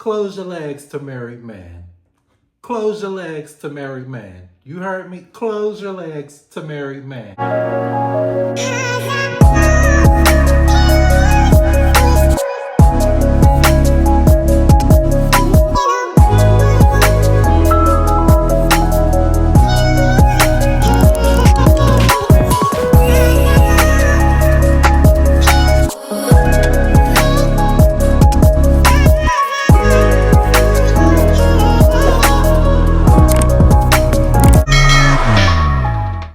Close your legs to married man. Close your legs to married man. You heard me? Close your legs to married man.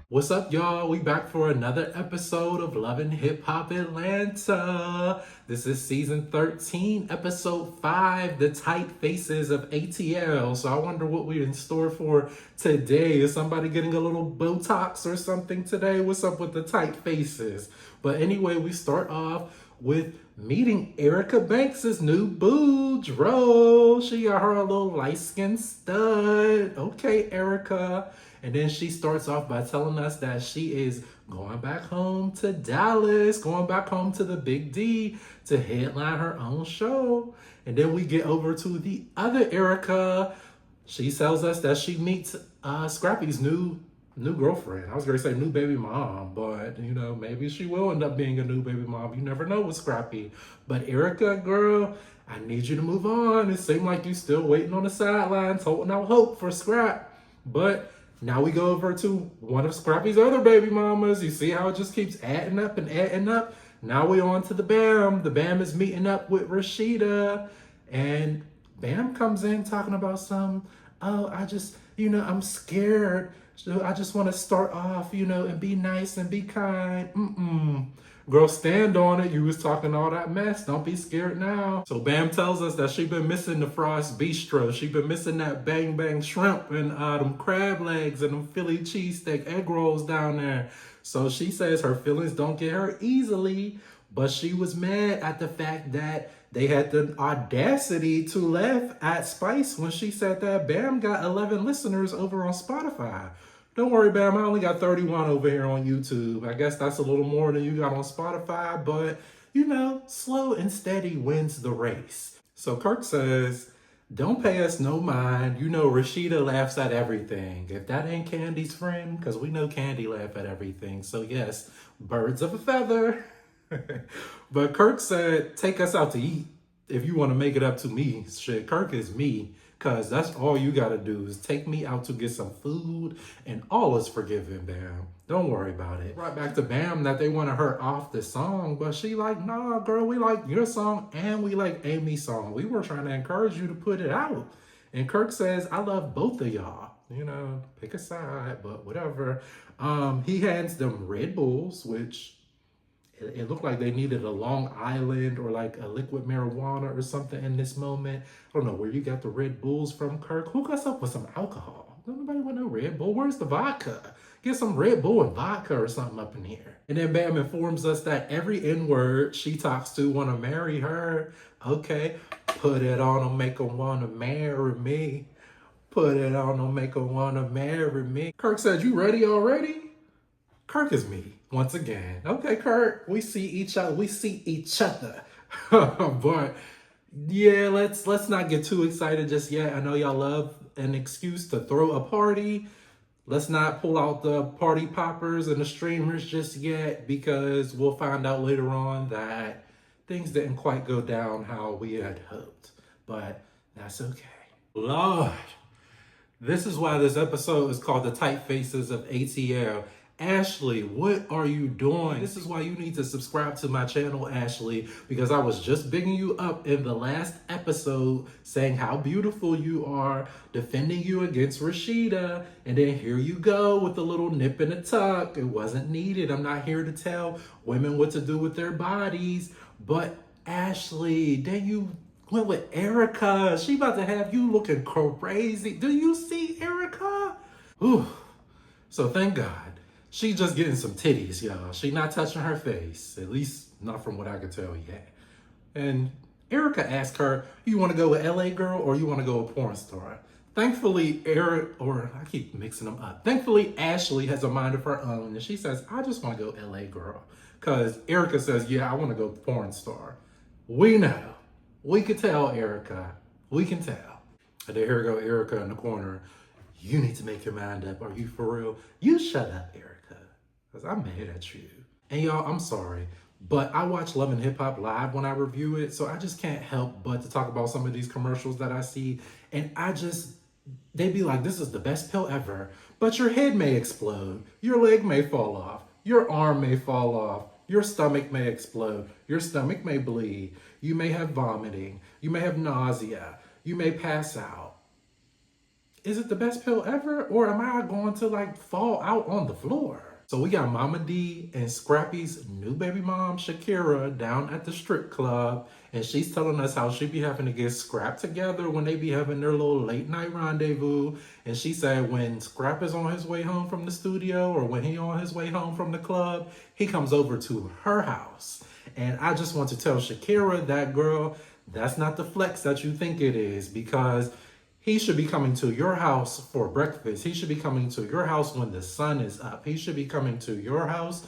What's up, y'all? We back for another episode of Love Hip Hop Atlanta. This is season 13, episode 5, The Tight Faces of ATL. So I wonder what we're in store for today. Is somebody getting a little Botox or something today? What's up with the tight faces? But anyway, we start off with meeting Erica Banks' new boo, Dro. She got her a little light-skinned stud. Okay, Erica. And then she starts off by telling us that she is going back home to Dallas, going back home to the Big D to headline her own show. And then we get over to the other Erica. She tells us that she meets Scrappy's new girlfriend. I was going to say new baby mom, but you know, maybe she will end up being a new baby mom. You never know with Scrappy. But Erica, girl, I need you to move on. It seemed like you're still waiting on the sidelines, holding out hope for Scrap. But now we go over to one of Scrappy's other baby mamas. You see how it just keeps adding up and adding up? Now we're on to the Bam. The Bam is meeting up with Rashida. And Bam comes in talking about I'm scared. So I just want to start off, and be nice and be kind. Girl, stand on it. You was talking all that mess. Don't be scared now. So Bam tells us that she been missing the Frost Bistro. She been missing that bang bang shrimp and them crab legs and them Philly cheesesteak egg rolls down there. So she says her feelings don't get hurt easily, but she was mad at the fact that they had the audacity to laugh at Spice when she said that Bam got 11 listeners over on Spotify. Don't worry, Bam, I only got 31 over here on YouTube. I guess that's a little more than you got on Spotify, but, slow and steady wins the race. So Kirk says, don't pay us no mind. Rashida laughs at everything. If that ain't Candy's friend, because we know Candy laugh at everything. So yes, birds of a feather. But Kirk said, take us out to eat. If you want to make it up to me, shit, Kirk is me. Because that's all you got to do is take me out to get some food and all is forgiven, Bam. Don't worry about it. Right back to Bam that they wanted her off the song, but she like, nah, girl, we like your song and we like Amy's song. We were trying to encourage you to put it out. And Kirk says, I love both of y'all. Pick a side, but whatever. He hands them Red Bulls, which it looked like they needed a Long Island or like a liquid marijuana or something in this moment. I don't know where you got the Red Bulls from, Kirk. Who got up with some alcohol? Nobody want no Red Bull. Where's the vodka? Get some Red Bull and vodka or something up in here. And then Bam informs us that every N-word she talks to want to marry her. Okay, put it on them, make them want to marry me. Put it on them, make them want to marry me. Kirk said, you ready already? Kirk is me once again. Okay, Kirk, we see each other. But yeah, let's not get too excited just yet. I know y'all love an excuse to throw a party. Let's not pull out the party poppers and the streamers just yet, because we'll find out later on that things didn't quite go down how we had hoped. But that's okay. Lord, this is why this episode is called The Tight Faces of ATL. Ashley, what are you doing? This is why you need to subscribe to my channel, Ashley, because I was just bigging you up in the last episode saying how beautiful you are, defending you against Rashida, and then here you go with a little nip and a tuck. It wasn't needed. I'm not here to tell women what to do with their bodies, but Ashley, then you went with Erica. She about to have you looking crazy. Do you see Erica? Ooh. So thank God. She just getting some titties, y'all. She not touching her face. At least not from what I could tell yet. And Erica asked her, you want to go with LA girl or you want to go with porn star? Thankfully, I keep mixing them up. Thankfully, Ashley has a mind of her own. And she says, I just want to go LA girl. Because Erica says, yeah, I want to go porn star. We know. We could tell Erica We can tell. And then here go Erica in the corner. You need to make your mind up. Are you for real? You shut up, Erica. Because I'm mad at you. And y'all, I'm sorry. But I watch Love and Hip Hop live when I review it. So I just can't help but to talk about some of these commercials that I see. And they be like, this is the best pill ever. But your head may explode. Your leg may fall off. Your arm may fall off. Your stomach may explode. Your stomach may bleed. You may have vomiting. You may have nausea. You may pass out. Is it the best pill ever? Or am I going to like fall out on the floor? So we got Mama D and Scrappy's new baby mom, Shakira, down at the strip club. And she's telling us how she be having to get Scrap together when they be having their little late night rendezvous. And she said when Scrap is on his way home from the studio or when he on his way home from the club, he comes over to her house. And I just want to tell Shakira, that girl, that's not the flex that you think it is, because he should be coming to your house for breakfast. He should be coming to your house when the sun is up. He should be coming to your house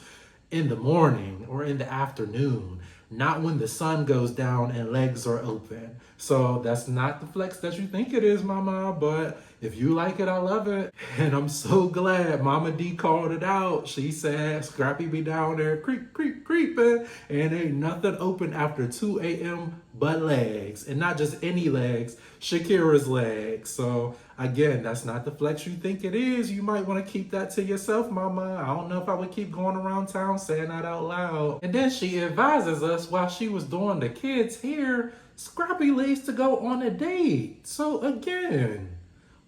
in the morning or in the afternoon, not when the sun goes down and legs are open. So that's not the flex that you think it is, mama, but if you like it, I love it. And I'm so glad Mama D called it out. She said Scrappy be down there creeping, and ain't nothing open after 2 a.m. but legs. And not just any legs, Shakira's legs. So again, that's not the flex you think it is. You might want to keep that to yourself, mama. I don't know if I would keep going around town saying that out loud. And then she advises us while she was doing the kids' hair, Scrappy leaves to go on a date. So again,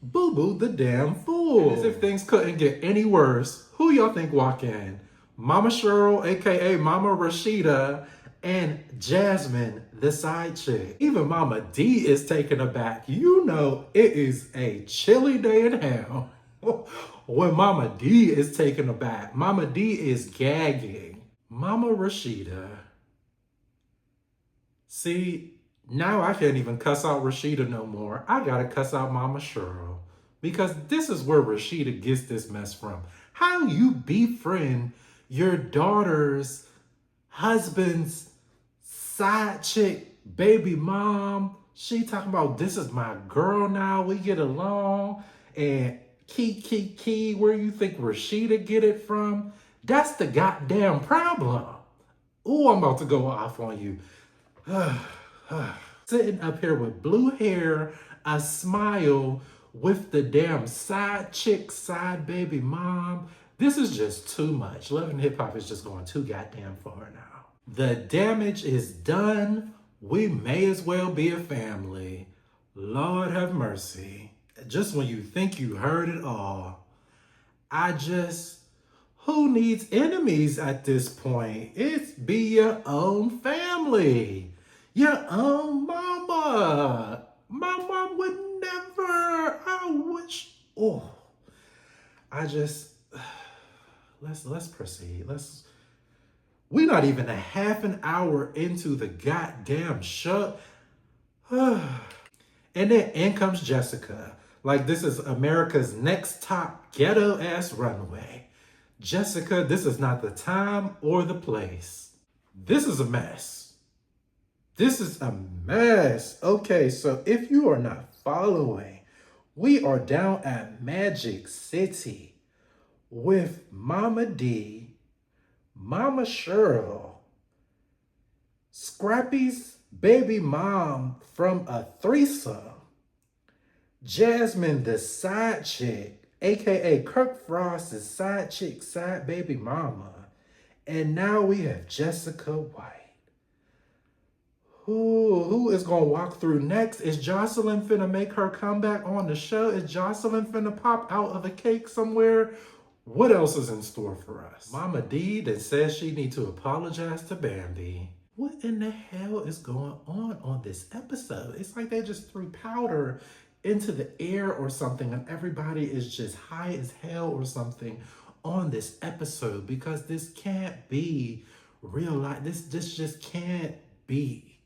boo-boo the damn fool. As if things couldn't get any worse, who y'all think walk in? Mama Cheryl, aka Mama Rashida, and Jasmine, the side chick. Even Mama D is taken aback. You know it is a chilly day in hell when Mama D is taken aback. Mama D is gagging. Mama Rashida. See, now I can't even cuss out Rashida no more. I gotta cuss out Mama Cheryl. Because this is where Rashida gets this mess from. How you befriend your daughter's husband's side chick, baby mom. She talking about, this is my girl now, we get along. And key, where you think Rashida get it from? That's the goddamn problem. Ooh, I'm about to go off on you. Sitting up here with blue hair, a smile, with the damn side chick, side baby mom. This is just too much. Love and Hip Hop is just going too goddamn far now. The damage is done. We may as well be a family. Lord have mercy. Just when you think you heard it all. Who needs enemies at this point? It's be your own family. Your own mama. My mom would never. I wish. Oh, let's proceed. We're not even a half an hour into the goddamn show. And then in comes Jessica. Like this is America's next top ghetto ass runway. Jessica, this is not the time or the place. This is a mess. This is a mess. Okay, so if you are not following, we are down at Magic City with Mama D, Mama Cheryl, Scrappy's baby mom from a threesome, Jasmine the side chick, aka Kirk Frost's side chick, side baby mama, and now we have Jessica White. Who is gonna walk through next? Is Jocelyn finna make her comeback on the show? Is Jocelyn finna pop out of a cake somewhere? What else is in store for us? Mama D that says she need to apologize to Bambi. What in the hell is going on this episode? It's like they just threw powder into the air or something and everybody is just high as hell or something on this episode, because this can't be real life. This just can't be.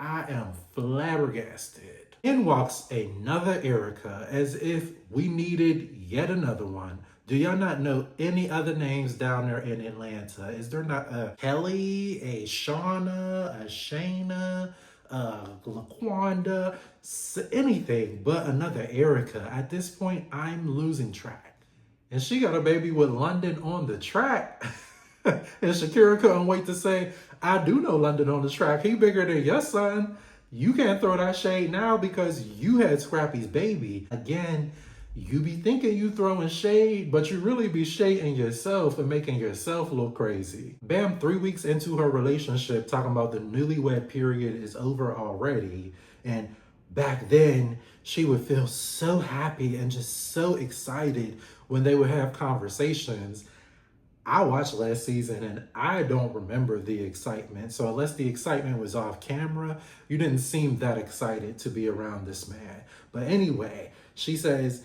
I am flabbergasted. In walks another Erica, as if we needed yet another one. Do y'all not know any other names down there in Atlanta? Is there not a Kelly, a Shauna, a Shayna, Laquanda, anything but another Erica. At this point, I'm losing track. And she got a baby with London on the track. And Shakira couldn't wait to say, I do know London on the track. He bigger than your son. You can't throw that shade now because you had Scrappy's baby. Again, you be thinking you throwing shade, but you really be shading yourself and making yourself look crazy. Bam, 3 weeks into her relationship, talking about the newlywed period is over already. And back then, she would feel so happy and just so excited when they would have conversations. I watched last season and I don't remember the excitement. So unless the excitement was off camera, you didn't seem that excited to be around this man. But anyway, she says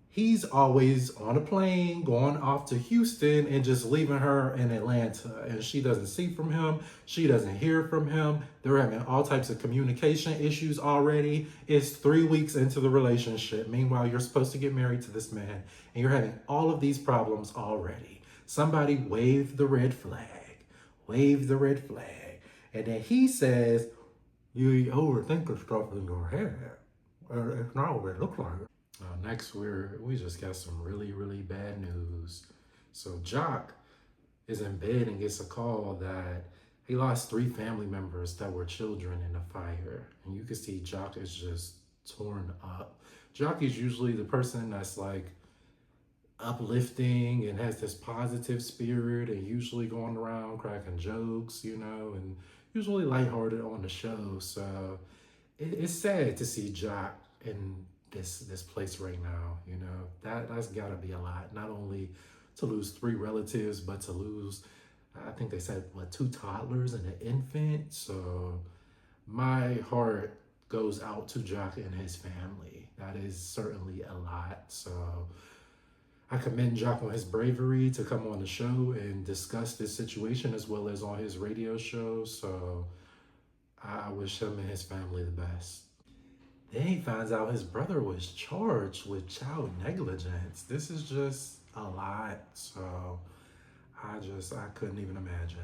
he's always on a plane going off to Houston and just leaving her in Atlanta. And she doesn't see from him. She doesn't hear from him. They're having all types of communication issues already. It's 3 weeks into the relationship. Meanwhile, you're supposed to get married to this man and you're having all of these problems already. Somebody waved the red flag, waved the red flag. And then he says, you overthinking stuff in your head. It's not what it looks like. Next, we just got some really, really bad news. So Jock is in bed and gets a call that he lost 3 family members that were children in a fire. And you can see Jock is just torn up. Jock is usually the person that's like uplifting and has this positive spirit and usually going around cracking jokes, and usually lighthearted on the show. So it's sad to see Jock in this place right now. That's gotta be a lot, not only to lose 3 relatives, but to lose, I think they said 2 toddlers and an infant. So my heart goes out to Jock and his family. That is certainly a lot. So I commend Jock on his bravery to come on the show and discuss this situation as well as on his radio show. So I wish him and his family the best. Then he finds out his brother was charged with child negligence. This is just a lot. So I couldn't even imagine.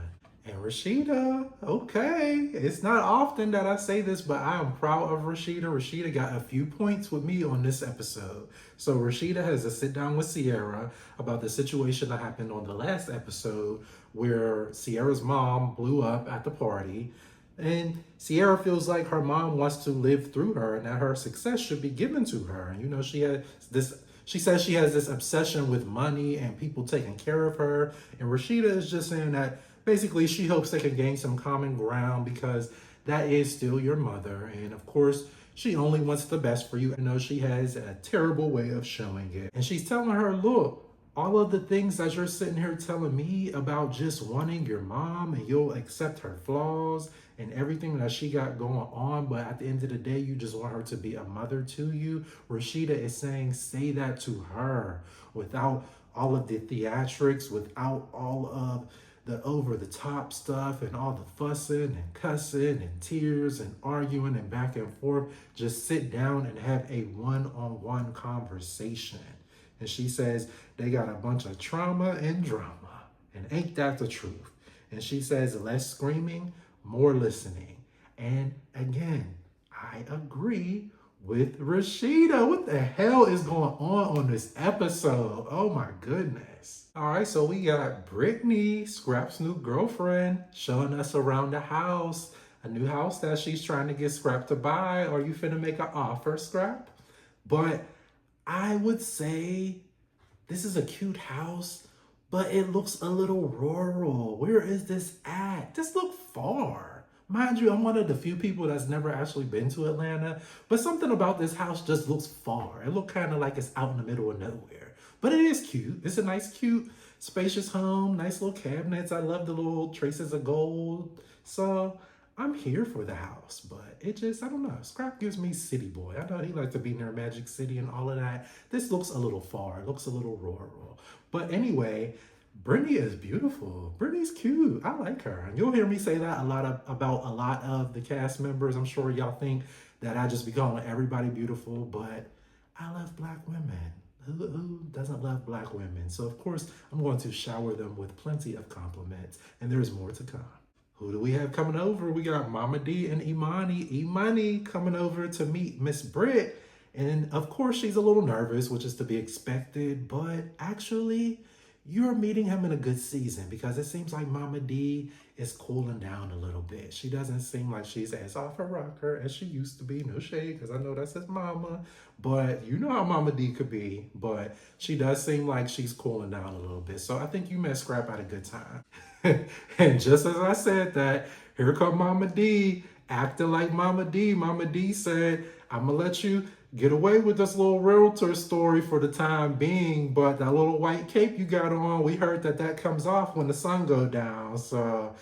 And Rashida, okay. It's not often that I say this, but I am proud of Rashida. Rashida got a few points with me on this episode. So Rashida has a sit down with Sierra about the situation that happened on the last episode where Sierra's mom blew up at the party. And Sierra feels like her mom wants to live through her and that her success should be given to her. She says she has this obsession with money and people taking care of her. And Rashida is just saying that basically she hopes they can gain some common ground because that is still your mother. And of course, she only wants the best for you. She has a terrible way of showing it. And she's telling her, look, all of the things that you're sitting here telling me about just wanting your mom and you'll accept her flaws and everything that she got going on, but at the end of the day, you just want her to be a mother to you. Rashida is saying, say that to her without all of the theatrics, without all of the over-the-top stuff and all the fussing and cussing and tears and arguing and back and forth. Just sit down and have a one-on-one conversation. And she says they got a bunch of trauma and drama. And ain't that the truth? And she says less screaming, more listening. And again, I agree with Rashida. What the hell is going on this episode? Oh my goodness. All right, so we got Brittany, Scrap's new girlfriend, showing us around the house. A new house that she's trying to get Scrap to buy. Are you finna make an offer, Scrap? But I would say this is a cute house, but it looks a little rural. Where is this at? This looks far. Mind you, I'm one of the few people that's never actually been to Atlanta, but something about this house just looks far. It looks kind of like it's out in the middle of nowhere, but it is cute. It's a nice, cute, spacious home, nice little cabinets. I love the little traces of gold. So I'm here for the house, but it just, I don't know. Scrap gives me city boy. I know he likes to be near Magic City and all of that. This looks a little far. It looks a little rural. But anyway, Brittany is beautiful. Brittany's cute. I like her. And you'll hear me say that about a lot of the cast members. I'm sure y'all think that I just be calling everybody beautiful, but I love Black women. Who doesn't love Black women? So of course, I'm going to shower them with plenty of compliments, and there's more to come. Who do we have coming over? We got Mama D and Imani coming over to meet Miss Britt. And of course, she's a little nervous, which is to be expected. But actually, you're meeting him in a good season because it seems like Mama D is cooling down a little bit. She doesn't seem like she's as off her rocker as she used to be. No shade, because I know that's his mama. But you know how Mama D could be. But she does seem like she's cooling down a little bit. So I think you met Scrap at a good time. And just as I said that, here come Mama D acting like Mama D. Mama D said, I'm going to let you get away with this little realtor story for the time being, but that little white cape you got on, we heard that comes off when the sun go down. So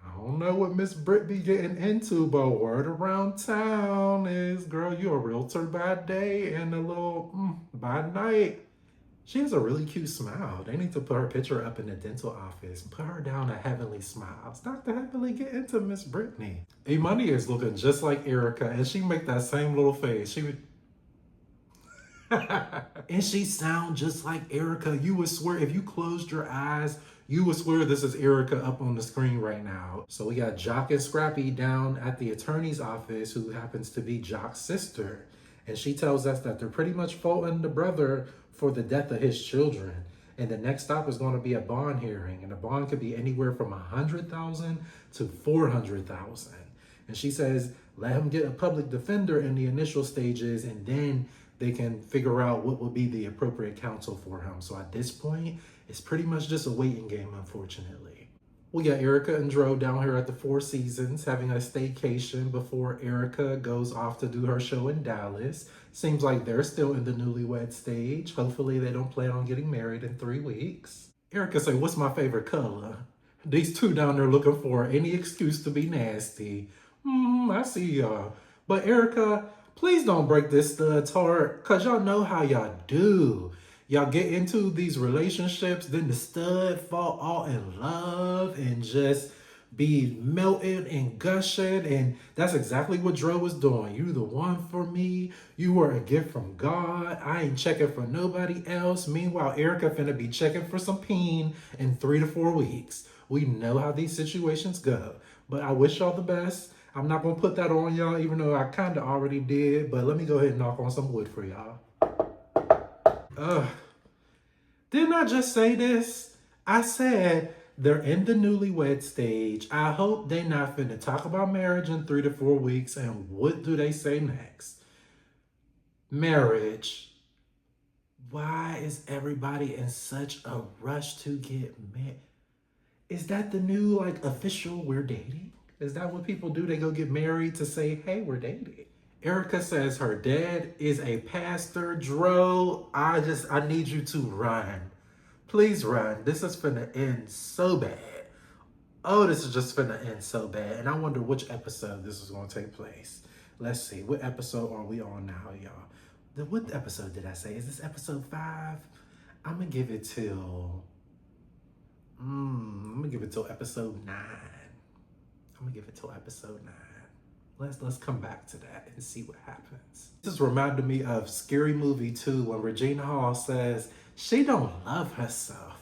I don't know what Miss Britt be getting into, but word around town is, girl, you a realtor by day and a little by night. She has a really cute smile. They need to put her picture up in the dental office. Put her down a Heavenly Smiles. Dr. Heavenly, get into Miss Brittany. Imani is looking just like Erica, and she make that same little face. She would... And she sound just like Erica. You would swear, if you closed your eyes, you would swear this is Erica up on the screen right now. So we got Jock and Scrappy down at the attorney's office, who happens to be Jock's sister. And she tells us that they're pretty much faulting the brother for the death of his children. And the next stop is going to be a bond hearing. And the bond could be anywhere from $100,000 to $400,000. And she says, let him get a public defender in the initial stages, and then they can figure out what will be the appropriate counsel for him. So at this point, it's pretty much just a waiting game, unfortunately. We got Erica and Dro down here at the Four Seasons having a staycation before Erica goes off to do her show in Dallas. Seems like they're still in the newlywed stage. Hopefully they don't plan on getting married in 3 weeks. Erica say, what's my favorite color? These two down there looking for any excuse to be nasty. I see y'all. But Erica, please don't break this stud's heart, because y'all know how y'all do. Y'all get into these relationships, then the stud fall all in love and just be melting and gushing. And that's exactly what Dro was doing. You the one for me. You were a gift from God. I ain't checking for nobody else. Meanwhile, Erica finna be checking for some peen in 3 to 4 weeks. We know how these situations go. But I wish y'all the best. I'm not going to put that on y'all, even though I kind of already did. But let me go ahead and knock on some wood for y'all. Didn't I just say this? I said they're in the newlywed stage. I hope they not finna talk about marriage in 3 to 4 weeks. And what do they say next? Marriage. Why is everybody in such a rush to get married? Is that the new, official we're dating? Is that what people do? They go get married to say, hey, we're dating. Erica says her dad is a pastor. Dro, I need you to run. Please run. This is finna end so bad. Oh, this is just finna end so bad. And I wonder which episode this is gonna take place. Let's see, what episode are we on now, y'all? What episode did I say? Is this episode 5? I'm gonna give it till, episode 9. I'm gonna give it till episode 9. Let's come back to that and see what happens. This reminded me of Scary Movie 2 when Regina Hall says she don't love herself.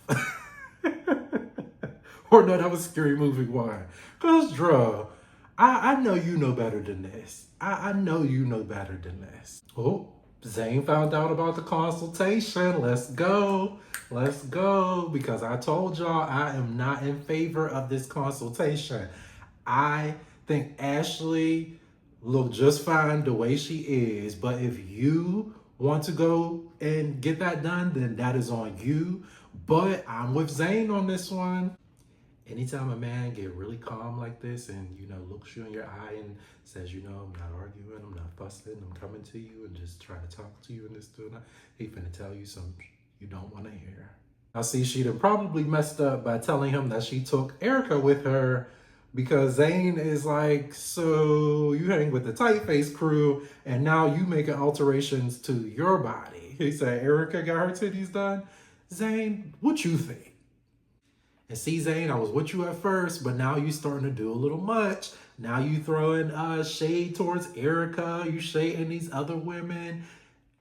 Or no, that was Scary Movie 1. Cause Dro, I know you know better than this. I know you know better than this. Oh, Zane found out about the consultation. Let's go. Let's go. Because I told y'all I am not in favor of this consultation. I think Ashley looked just fine the way she is. But if you want to go and get that done, then that is on you. But I'm with Zane on this one. Anytime a man get really calm like this and, looks you in your eye and says, I'm not arguing, I'm not fussing, I'm coming to you and just trying to talk to you and this, and that, he finna tell you something you don't want to hear. I see she done probably messed up by telling him that she took Erica with her, because Zane is like, so you hang with the tight face crew and now you making alterations to your body. He said, Erica got her titties done. Zane, what you think? And see, Zane, I was with you at first, but now you starting to do a little much. Now you throwing shade towards Erica. You shading these other women.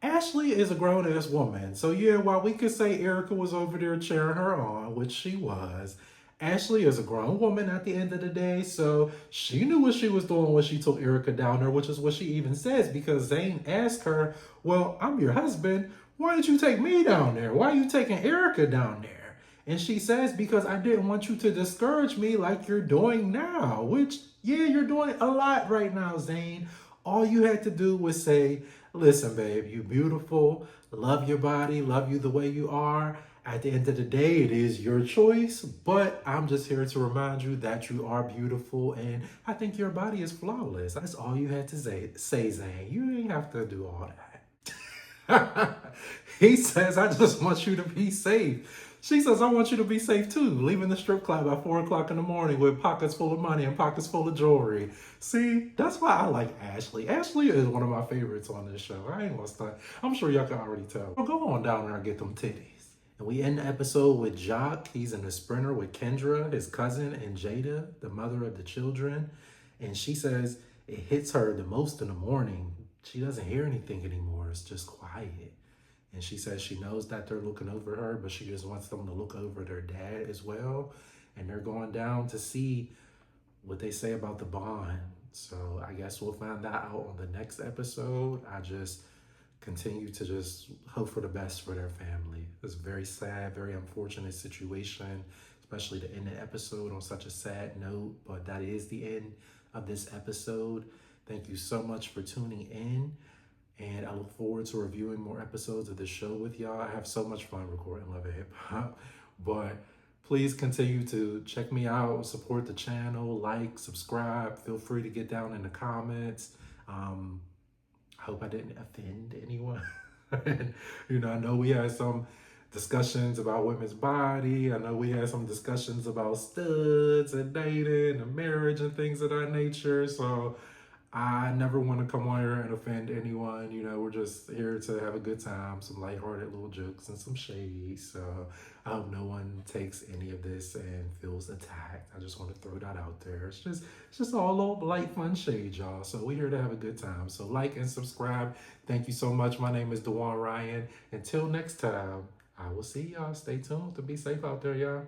Ashley is a grown-ass woman. So yeah, while we could say Erica was over there cheering her on, which she was, Ashley is a grown woman at the end of the day, so she knew what she was doing when she took Erica down there, which is what she even says, because Zane asked her, well, I'm your husband. Why didn't you take me down there? Why are you taking Erica down there? And she says, because I didn't want you to discourage me like you're doing now, which, yeah, you're doing a lot right now, Zane. All you had to do was say, listen, babe, you beautiful, love your body, love you the way you are. At the end of the day, it is your choice, but I'm just here to remind you that you are beautiful and I think your body is flawless. That's all you had to say, Zane. You ain't have to do all that. He says, I just want you to be safe. She says, I want you to be safe too, leaving the strip club at 4 o'clock in the morning with pockets full of money and pockets full of jewelry. See, that's why I like Ashley. Ashley is one of my favorites on this show. I ain't gonna stunt. I'm sure y'all can already tell. Well, go on down there and get them titties. And we end the episode with Jock. He's in a sprinter with Kendra, his cousin, and Jada, the mother of the children. And she says it hits her the most in the morning. She doesn't hear anything anymore. It's just quiet. And she says she knows that they're looking over her, but she just wants them to look over their dad as well. And they're going down to see what they say about the bond. So I guess we'll find that out on the next episode. I just continue to just hope for the best for their family. It's a very sad, very unfortunate situation, especially to end the episode on such a sad note. But that is the end of this episode. Thank you so much for tuning in. And I look forward to reviewing more episodes of the show with y'all. I have so much fun recording Love Hip Hop. But please continue to check me out, support the channel, like, subscribe. Feel free to get down in the comments. I hope I didn't offend anyone. I know we had some discussions about women's body. I know we had some discussions about studs and dating and marriage and things of that nature. So I never want to come on here and offend anyone. We're just here to have a good time, some lighthearted little jokes and some shade. So I hope no one takes any of this and feels attacked. I just want to throw that out there. It's just all little light, fun shade, y'all. So we're here to have a good time. So like and subscribe. Thank you so much. My name is Dewan Ryan. Until next time, I will see y'all. Stay tuned to be safe out there, y'all.